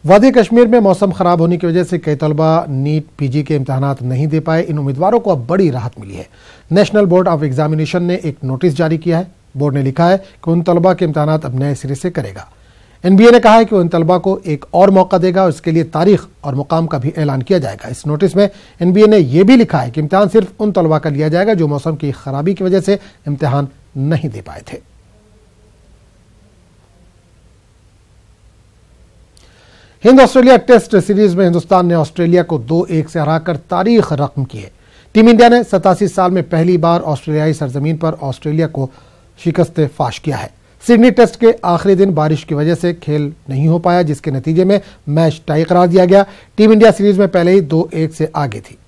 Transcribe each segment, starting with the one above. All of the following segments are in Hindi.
वादी कश्मीर में मौसम खराब होने की वजह से कई तलबा नीट पीजी के इम्तहानात नहीं दे पाए। इन उम्मीदवारों को अब बड़ी राहत मिली है। नेशनल बोर्ड ऑफ एग्जामिनेशन ने एक नोटिस जारी किया है। बोर्ड ने लिखा है कि उन तलबा के इम्तहानात अब नए सिरे से करेगा। एनबीए ने कहा है कि वो इन तलबा को एक और मौका देगा और इसके लिए तारीख और मुकाम का भी ऐलान किया जाएगा। इस नोटिस में एनबीए ने यह भी लिखा है कि इम्तहान सिर्फ उन तलबा का लिया जाएगा जो मौसम की खराबी की वजह से इम्तहान नहीं दे पाए थे। हिंद ऑस्ट्रेलिया टेस्ट सीरीज में हिंदुस्तान ने ऑस्ट्रेलिया को 2-1 से हराकर तारीख रकम की है। टीम इंडिया ने 87 साल में पहली बार ऑस्ट्रेलियाई सरजमीन पर ऑस्ट्रेलिया को शिकस्त फाश किया है। सिडनी टेस्ट के आखिरी दिन बारिश की वजह से खेल नहीं हो पाया, जिसके नतीजे में मैच टाई करार दिया गया। टीम इंडिया सीरीज में पहले ही 2-1 से आगे थी।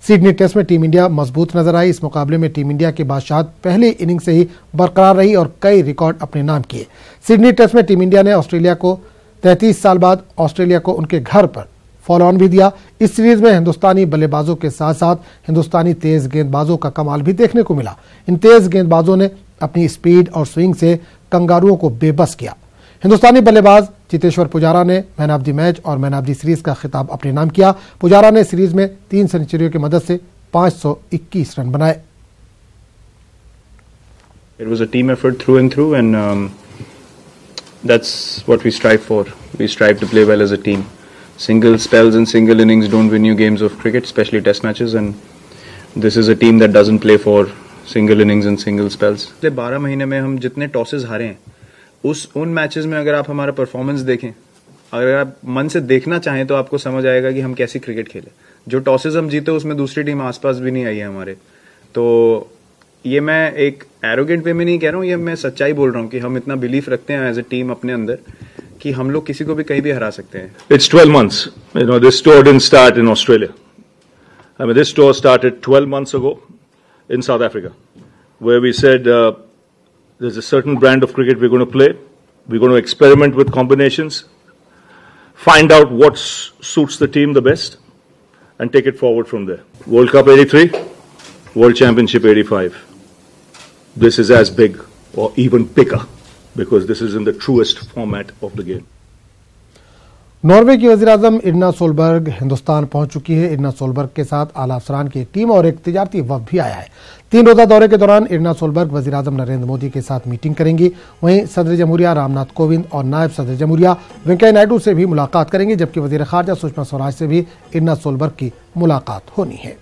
सिडनी टेस्ट में टीम इंडिया मजबूत नजर आई। इस मुकाबले में टीम इंडिया की बादशाहत पहली इनिंग से ही बरकरार रही और कई रिकॉर्ड अपने नाम किए। सिडनी टेस्ट में टीम इंडिया ने ऑस्ट्रेलिया को 33 साल बाद ऑस्ट्रेलिया को उनके घर पर फॉलो ऑन भी दिया। इस सीरीज में हिंदुस्तानी बल्लेबाजों के साथ साथ हिंदुस्तानी तेज गेंदबाजों का कमाल भी देखने को मिला। इन तेज गेंदबाजों ने अपनी स्पीड और स्विंग से कंगारुओं को बेबस किया। हिंदुस्तानी बल्लेबाज चेतेश्वर पुजारा ने मैन ऑफ द मैच और मैन ऑफ द सीरीज का खिताब अपने नाम किया। पुजारा ने सीरीज में 3 सेंचुरियों की मदद से 521 रन बनाए। It was a team effort through and through, and that's what we strive for. We strive to play well as a team. Single spells and single innings don't win you games of cricket, especially test matches, and this is a team that doesn't play for single innings and single spells. 12 महीने में हम जितने टॉसेस हारे हैं, उन मैचेस में अगर आप हमारा परफॉर्मेंस देखें, अगर आप मन से देखना चाहें तो आपको समझ आएगा कि हम कैसी क्रिकेट खेले। जो टॉसेस हम जीते उसमें दूसरी टीम आसपास भी नहीं आई है हमारे। तो ये मैं एक एरोगेंट वे में नहीं कह रहा हूँ, ये मैं सच्चाई बोल रहा हूँ कि हम इतना बिलीफ रखते हैं एज ए टीम अपने अंदर कि हम लोग किसी को भी कहीं भी हरा सकते हैं। It's 12 months. You know, this tour didn't start in Australia. I mean, this tour started 12 months ago in South Africa, where we said there's a certain brand of cricket we're going to play. We're going to experiment with combinations, find out what suits the team the best, and take it forward from there. World Cup 83, World Championship 85. This is as big or even bigger because this is in the truest format of the game. Norway की वज़ीर-ए-आज़म इर्ना सोलबर्ग हिंदुस्तान पहुंच चुकी है। इर्ना सोलबर्ग के साथ आला अफसरान की एक टीम और एक तिजारती वफ़द भी आया है। 3 रोज़ा दौरे के दौरान इर्ना सोलबर्ग वज़ीर-ए-आज़म नरेंद्र मोदी के साथ मीटिंग करेंगी। वहीं सदर जमहूरिया रामनाथ कोविंद और नायब सदर जमहूरिया वेंकैया नायडू से भी मुलाकात करेंगी, जबकि वज़ीर ख़ारजा सुषमा स्वराज से भी इर्ना सोलबर्ग की मुलाकात होनी है।